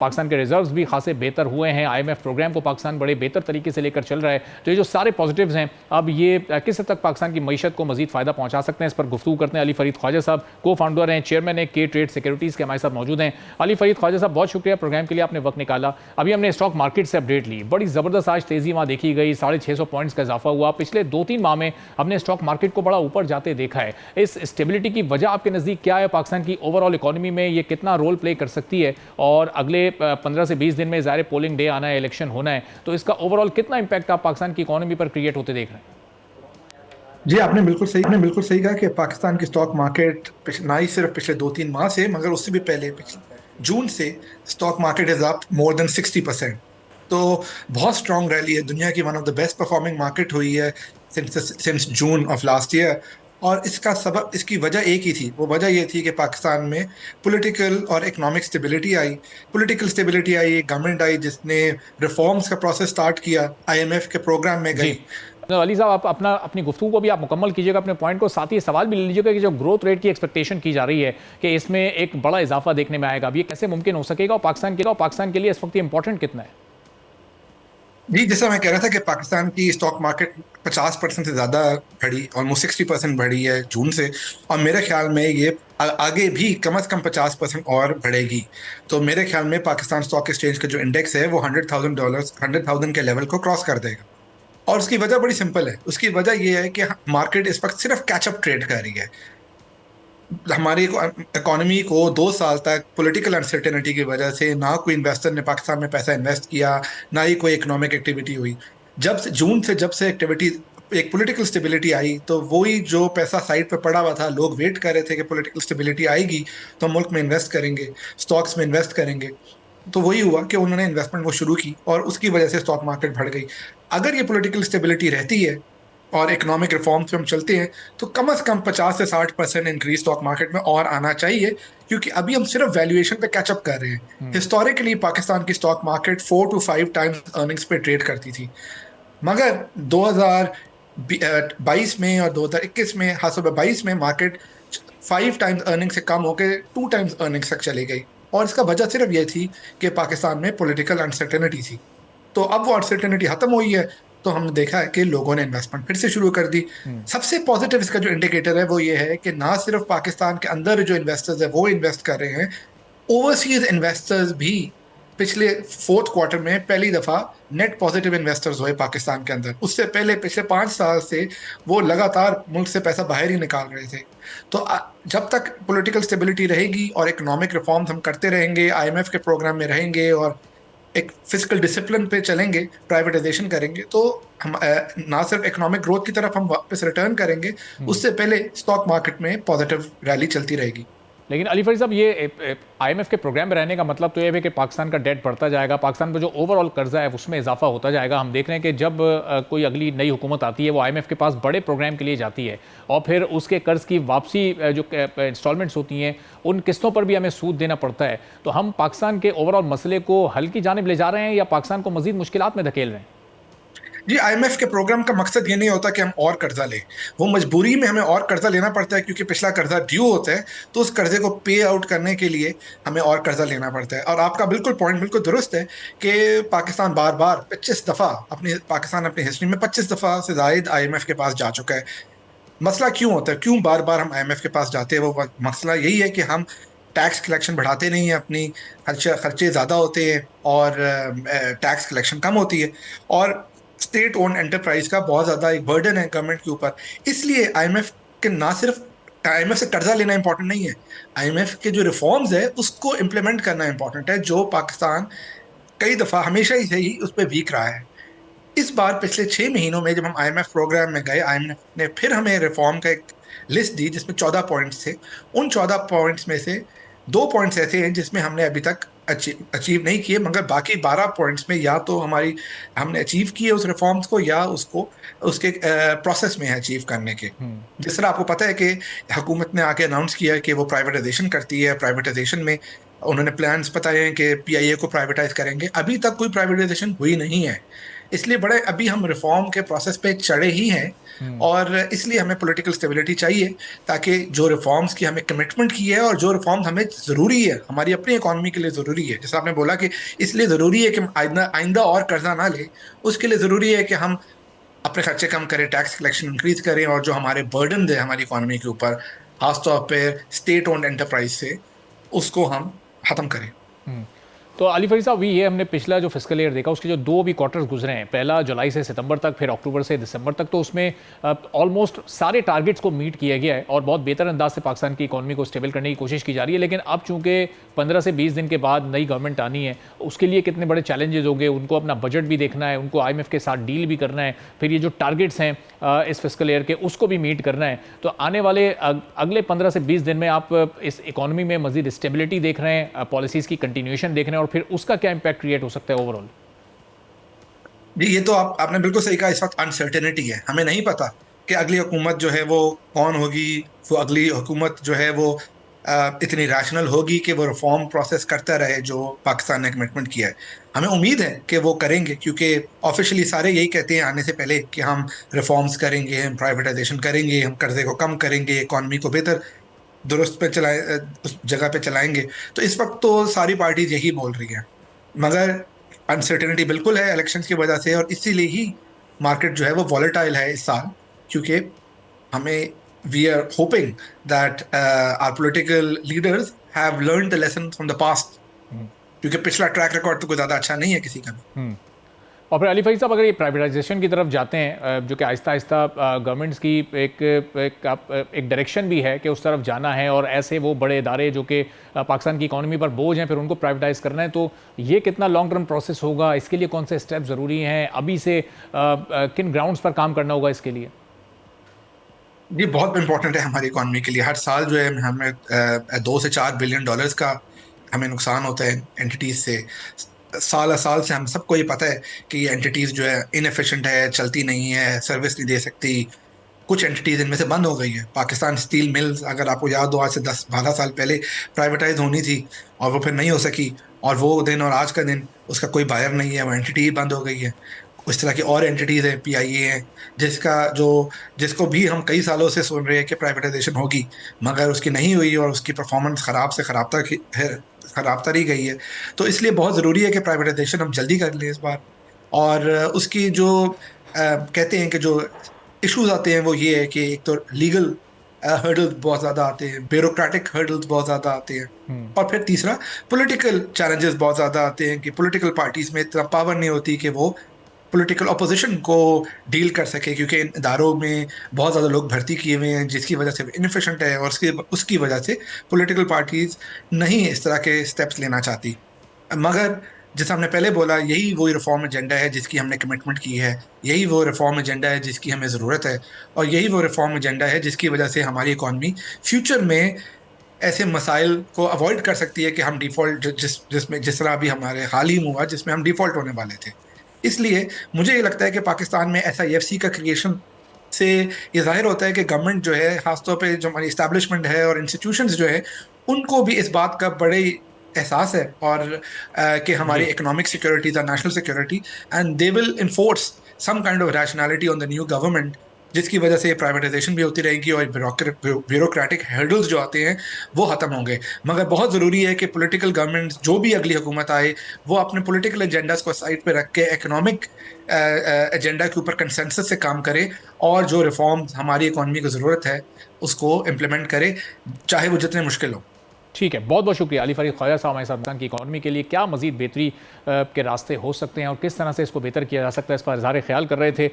पाकिस्तान के रिजर्व्स भी खासे बेहतर हुए हैं। आईएमएफ प्रोग्राम को पाकिस्तान बड़े बेहतर तरीके से लेकर चल रहा है। तो ये जो सारे पॉजिटिव्स हैं, अब ये किस हद तक पाकिस्तान की मईशत को मजीद फ़ायदा पहुंचा सकते हैं, इस पर गुफ्तगू करते हैं। अली फरीद ख्वाजा साहब को फाउंडर हैं, चेयरमैन है के ट्रेड सिक्योरिटीज़ के, हमारे साथ मौजूद हैं। अली फरीद ख्वाजा साहब, बहुत शुक्रिया प्रोग्राम के लिए, आपने वक्त निकाला। अभी हमने स्टॉक मार्केट से अपडेट ली, बड़ी ज़बरदस्त आज तेज़ी वहाँ देखी गई, 650 पॉइंट्स का इजाफा हुआ। पिछले 2-3 माह में हमने स्टॉक मार्केट को बड़ा ऊपर जाते देखा है। इस स्टेबिलिटी की वजह आपके नज़दीक क्या है? पाकिस्तान की ओवरऑल इकॉनमी में ये कितना रोल प्ले कर सकती है? और अगले 15 से 20 दिन में ज़ाहिर पोलिंग डे आना है, इलेक्शन होना है, तो इसका ओवरऑल कितना इंपैक्ट आप पाकिस्तान की इकोनॉमी पर क्रिएट होते देख रहे हैं? जी, आपने बिल्कुल सही कहा कि पाकिस्तान की स्टॉक मार्केट ना ही सिर्फ पिछले 2-3 माह से, मगर उससे भी पहले जून से stock market is up more than 60%। तो बहुत स्ट्रॉन्ग रैली है, दुनिया की one of the best performing market हुई है since June of last year. और इसका सबब, इसकी वजह एक ही थी। वो वजह ये थी कि पाकिस्तान में पॉलिटिकल और इकोनॉमिक स्टेबिलिटी आई। पॉलिटिकल स्टेबिलिटी आई, एक गवर्नमेंट आई जिसने रिफॉर्म्स का प्रोसेस स्टार्ट किया, आईएमएफ के प्रोग्राम में जी, गई। तो अली साहब, आप अपनी गुफ्तगू को भी आप मुकम्मल कीजिएगा अपने पॉइंट को, साथ ही सवाल भी ले लीजिएगा कि जो ग्रोथ रेट की एक्सपेक्टेशन की जा रही है कि इसमें एक बड़ा इजाफा देखने में आएगा, अब ये कैसे मुमकिन हो सकेगा और पाकिस्तान के लिए इस वक्त ये इंपॉर्टेंट कितना है? जी, जैसा मैं कह रहा था कि पाकिस्तान की स्टॉक मार्केट 50% से ज्यादा बढ़ी, ऑलमोस्ट 60% बढ़ी है जून से। और मेरे ख्याल में ये आगे भी कम से कम 50% और बढ़ेगी। तो मेरे ख्याल में पाकिस्तान स्टॉक एक्सचेंज का जो इंडेक्स है वो $100,000, 100,000 के लेवल को क्रॉस कर देगा। और उसकी वजह बड़ी सिंपल है। उसकी वजह यह है कि मार्केट इस वक्त सिर्फ कैचअप ट्रेड कर रही है। हमारी इकोनॉमी को 2 साल तक पॉलिटिकल अनसर्टेनिटी की वजह से ना कोई इन्वेस्टर ने पाकिस्तान में पैसा इन्वेस्ट किया, ना ही कोई इकोनॉमिक एक्टिविटी हुई। जब से एक्टिविटी, एक पॉलिटिकल स्टेबिलिटी आई, तो वही जो पैसा साइड पे पड़ा हुआ था, लोग वेट कर रहे थे कि पॉलिटिकल स्टेबिलिटी आएगी तो मुल्क में इन्वेस्ट करेंगे, स्टॉक्स में इन्वेस्ट करेंगे। तो वही हुआ कि उन्होंने इन्वेस्टमेंट वो शुरू की और उसकी वजह से स्टॉक मार्केट बढ़ गई। अगर ये पॉलिटिकल स्टेबिलिटी रहती है और इकोनॉमिक रिफॉर्म्स पे हम चलते हैं, तो कम से कम 50 से 60% इंक्रीज स्टॉक मार्केट में और आना चाहिए। क्योंकि अभी हम सिर्फ वैल्यूएशन पे कैचअप कर रहे हैं। हिस्टोरिकली पाकिस्तान की stock market 4 to 5 times earnings पे ट्रेड करती थी, मगर 2022 में और 2021 में, खासतौर पर 22 में, मार्केट 5 टाइम्स अर्निंग से कम होकर 2 टाइम्स अर्निंग्स तक चली गई। और इसका वजह सिर्फ ये थी कि पाकिस्तान में पॉलिटिकल अनसर्टेनिटी थी। तो अब वो अनसर्टेनिटी खत्म हुई है, तो हमने देखा है कि लोगों ने इन्वेस्टमेंट फिर से शुरू कर दी। सबसे पॉजिटिव इसका जो इंडिकेटर है वो ये है कि ना सिर्फ पाकिस्तान के अंदर जो इन्वेस्टर्स है वो इन्वेस्ट कर रहे हैं, ओवरसीज इन्वेस्टर्स भी पिछले फोर्थ क्वार्टर में पहली दफा नेट पॉजिटिव इन्वेस्टर्स हुए पाकिस्तान के अंदर। उससे पहले पिछले 5 साल से वो लगातार मुल्क से पैसा बाहर ही निकाल रहे थे। तो जब तक पॉलिटिकल स्टेबिलिटी रहेगी और इकोनॉमिक रिफॉर्म्स हम करते रहेंगे, आईएमएफ के प्रोग्राम में रहेंगे और एक फिजिकल डिसिप्लिन पे चलेंगे, प्राइवेटाइजेशन करेंगे, तो हम ना सिर्फ इकोनॉमिक ग्रोथ की तरफ हम वापस रिटर्न करेंगे, उससे पहले स्टॉक मार्केट में पॉजिटिव रैली चलती रहेगी। लेकिन अली फरीद साहब, ये आईएमएफ के प्रोग्राम में रहने का मतलब तो ये है कि पाकिस्तान का डेट बढ़ता जाएगा, पाकिस्तान पर जो ओवरऑल कर्जा है उसमें इजाफा होता जाएगा। हम देख रहे हैं कि जब कोई अगली नई हुकूमत आती है वो आईएमएफ के पास बड़े प्रोग्राम के लिए जाती है और फिर उसके कर्ज की वापसी, जो इंस्टॉलमेंट्स होती हैं, उन किस्तों पर भी हमें सूद देना पड़ता है। तो हम पाकिस्तान के ओवरऑल मसले को हल की जानिब ले जा रहे हैं या पाकिस्तान को मजीद मुश्किलात में धकेल रहे हैं? जी, आईएमएफ के प्रोग्राम का मकसद ये नहीं होता कि हम और कर्जा लें। वो मजबूरी में हमें और कर्जा लेना पड़ता है, क्योंकि पिछला कर्जा ड्यू होता है। तो उस कर्जे को पे आउट करने के लिए हमें और कर्जा लेना पड़ता है। और आपका पॉइंट बिल्कुल दुरुस्त है कि पाकिस्तान बार बार 25 दफा, पाकिस्तान अपनी हिस्ट्री में 25 दफा से जायद आईएमएफ के पास जा चुका है। मसला क्यों होता है, क्यों बार बार हम आईएमएफ के पास जाते हैं? वो मसला यही है कि हम टैक्स कलेक्शन बढ़ाते नहीं है अपनी, खर्चे खर्चे ज्यादा होते हैं और टैक्स कलेक्शन कम होती है। और स्टेट ओन्ड एंटरप्राइज का बहुत ज्यादा एक बर्डन है गवर्नमेंट के ऊपर। इसलिए आईएमएफ के ना सिर्फ आईएमएफ से कर्जा लेना इंपॉर्टेंट नहीं है, आईएमएफ के जो रिफॉर्म्स है उसको इम्प्लीमेंट करना इंपॉर्टेंट है, जो पाकिस्तान कई दफा हमेशा ही से ही उस पर वीक रहा है। इस बार पिछले 6 महीनों में जब हम आईएमएफ प्रोग्राम में गए, आईएमएफ ने फिर हमें रिफॉर्म का एक लिस्ट दी जिसमें 14 पॉइंट्स थे। उन 14 पॉइंट्स में से 2 पॉइंट्स ऐसे हैं जिसमें हमने अभी तक अचीव नहीं किए, मगर बाकी 12 पॉइंट्स में या तो हमने अचीव किए उस रिफॉर्म्स को, या उसको उसके प्रोसेस में है अचीव करने के। जिस तरह आपको पता है कि हुकूमत ने आके अनाउंस किया है कि वो प्राइवेटाइजेशन करती है। प्राइवेटाइजेशन में उन्होंने प्लान्स बताए हैं कि पीआईए को प्राइवेटाइज करेंगे। अभी तक कोई प्राइवेटाइजेशन हुई नहीं है। इसलिए बड़े अभी हम रिफॉर्म के प्रोसेस पे चढ़े ही हैं, और इसलिए हमें पॉलिटिकल स्टेबिलिटी चाहिए, ताकि जो रिफॉर्म्स की हमें कमिटमेंट की है और जो रिफॉर्म्स हमें ज़रूरी है, हमारी अपनी इकॉनमी के लिए ज़रूरी है, जैसे आपने बोला कि इसलिए ज़रूरी है कि हम आइंदा आइंदा और कर्जा ना ले, उसके लिए ज़रूरी है कि हम अपने खर्चे कम करें, टैक्स कलेक्शन इंक्रीज करें, और जो हमारे बर्डन है हमारी इकॉनमी के ऊपर, खासतौर पे स्टेट ओन्ड एंटरप्राइज से, उसको हम खत्म करें। तो अली फरीद साहब, ये हमने पिछला जो फिस्कल ईयर देखा, उसके जो दो भी क्वार्टर्स गुजरे हैं, पहला जुलाई से सितंबर तक, फिर अक्टूबर से दिसंबर तक, तो उसमें ऑलमोस्ट सारे टारगेट्स को मीट किया गया है और बहुत बेहतर अंदाज से पाकिस्तान की इकॉनमी को स्टेबल करने की कोशिश की जा रही है। लेकिन अब चूंकि 15 से 20 दिन के बाद नई गवर्नमेंट आनी है, उसके लिए कितने बड़े चैलेंजेस होंगे, उनको अपना बजट भी देखना है, उनको IMF के साथ डील भी करना है, फिर ये जो टारगेट्स हैं इस फिस्कल ईयर के, उसको भी मीट करना है। तो आने वाले अगले 15 से 20 दिन में आप इस इकॉनमी में मजीद स्टेबिलिटी देख रहे हैं, पॉलिसीज़ की कंटिन्यूएशन देख रहे हैं, और फिर उसका क्या इम्पैक्ट क्रिएट हो सकता है ओवरऑल? जी, ये तो आपने बिल्कुल सही कहा। इस वक्त अनसर्टेनिटी है, हमें नहीं पता कि अगली हुकूमत जो है वो कौन होगी। वो अगली हुकूमत जो है वो इतनी रैशनल होगी कि वो रिफॉर्म प्रोसेस करता रहे जो पाकिस्तान ने कमिटमेंट किया है। हमें उम्मीद है कि वो करेंगे, क्योंकि ऑफिशियली सारे यही कहते हैं आने से पहले कि हम रिफॉर्म्स करेंगे, हम प्राइवेटाइजेशन करेंगे, हम कर्जे को कम करेंगे, इकॉनमी को बेहतर दुरुस्त पे चलाए, उस जगह पे चलाएंगे। तो इस वक्त तो सारी पार्टीज यही बोल रही हैं, मगर अनसर्टेनिटी बिल्कुल है इलेक्शंस की वजह से, और इसीलिए ही मार्केट जो है वो वॉलेटाइल है इस साल। क्योंकि हमें we are hoping that our political leaders have learn the lesson from the past, क्योंकि पिछला ट्रैक रिकॉर्ड तो कोई ज्यादा अच्छा नहीं है किसी का भी। और फिर अली फरीद साहब, अगर ये प्राइवेटाइजेशन की तरफ जाते हैं, जो कि आहिस्ता आहिस्ता गवर्नमेंट्स की एक डायरेक्शन भी है कि उस तरफ जाना है, और ऐसे वो बड़े इदारे जो कि पाकिस्तान की इकॉनमी पर बोझ हैं, फिर उनको प्राइवेटाइज करना है, तो ये कितना लॉन्ग टर्म प्रोसेस होगा? इसके लिए कौन से स्टेप ज़रूरी हैं? अभी से किन ग्राउंड्स पर काम करना होगा इसके लिए? ये बहुत इंपॉर्टेंट है हमारी इकॉनमी के लिए। हर साल जो है हमें $2 से $4 बिलियन का हमें नुकसान होता है एंटिटीज से। साल साल से हम सबको ये पता है कि ये एंटिटीज जो है इनएफिशिएंट है, चलती नहीं है, सर्विस नहीं दे सकती। कुछ एंटिटीज इनमें से बंद हो गई है। पाकिस्तान स्टील मिल्स, अगर आपको याद हो, आज से 10-12 साल पहले प्राइवेटाइज होनी थी, और वो फिर नहीं हो सकी, और वो दिन और आज का दिन उसका कोई बायर नहीं है, वो एंटिटी ही बंद हो गई है। उस तरह की और एंटिटीज है, PIA है, जिसका जो जिसको भी हम कई सालों से सुन रहे हैं कि प्राइवेटाइजेशन होगी, मगर उसकी नहीं हुई, और उसकी परफॉर्मेंस खराब से खराब तरी गई है। तो इसलिए बहुत ज़रूरी है कि प्राइवेटाइजेशन हम जल्दी कर लें इस बार। और उसकी जो कहते हैं कि जो इश्यूज आते हैं वो ये है कि एक तो लीगल हर्डल्स बहुत ज़्यादा आते हैं, ब्यूरोक्रेटिक हर्डल्स बहुत ज़्यादा आते हैं, और फिर तीसरा पॉलिटिकल चैलेंजेस बहुत ज़्यादा आते हैं कि पॉलिटिकल पार्टीज में इतना पावर नहीं होती कि वो पॉलिटिकल ऑपोजिशन को डील कर सके, क्योंकि इन इदारों में बहुत ज़्यादा लोग भर्ती किए हुए हैं, जिसकी वजह से इनफिशेंट है, और उसकी वजह से पॉलिटिकल पार्टीज नहीं इस तरह के स्टेप्स लेना चाहती। मगर जैसा हमने पहले बोला, यही वो रिफॉर्म एजेंडा है जिसकी हमने कमिटमेंट की है, यही वो रिफॉर्म एजेंडा है जिसकी हमें ज़रूरत है, और यही वो रिफॉर्म एजेंडा है जिसकी वजह से हमारी इकॉनमी फ्यूचर में ऐसे मसाइल को अवॉइड कर सकती है कि हम डिफॉल्ट जिस तरह अभी हमारे हाल ही में हुआ, जिसमें हम डिफॉल्ट होने वाले थे। इसलिए मुझे ये लगता है कि पाकिस्तान में SIFC का क्रिएशन से ये जाहिर होता है कि गवर्नमेंट जो है, खासतौर पे जो हमारी इस्टेब्लिशमेंट है और इंस्टीट्यूशंस जो है, उनको भी इस बात का बड़े एहसास है, और कि हमारी जी। Economic security the national security, and they will enforce some kind of rationality on the new government, जिसकी वजह से प्राइवेटाइजेशन भी होती रहेगी, और ब्यूरोक्रेटिक हर्डल्स जो आते हैं वो खत्म होंगे। मगर बहुत ज़रूरी है कि पॉलिटिकल गवर्नमेंट जो भी अगली हुकूमत आए, वो अपने पॉलिटिकल एजेंडास को साइड पे रख के इकोनॉमिक एजेंडा के ऊपर कंसेंसस से काम करे, और जो रिफॉर्म हमारी इकॉनमी को ज़रूरत है उसको इम्प्लीमेंट करे, चाहे वो जितने मुश्किल हो। ठीक है, बहुत बहुत शुक्रिया अली फरीद ख्वाजा साहब, हमारे साथ पाकिस्तान की इकॉनमी के लिए क्या मजीद बेहतरी के रास्ते हो सकते हैं और किस तरह से इसको बेहतर किया जा सकता है, इस पर इज़हार ख्याल कर रहे थे।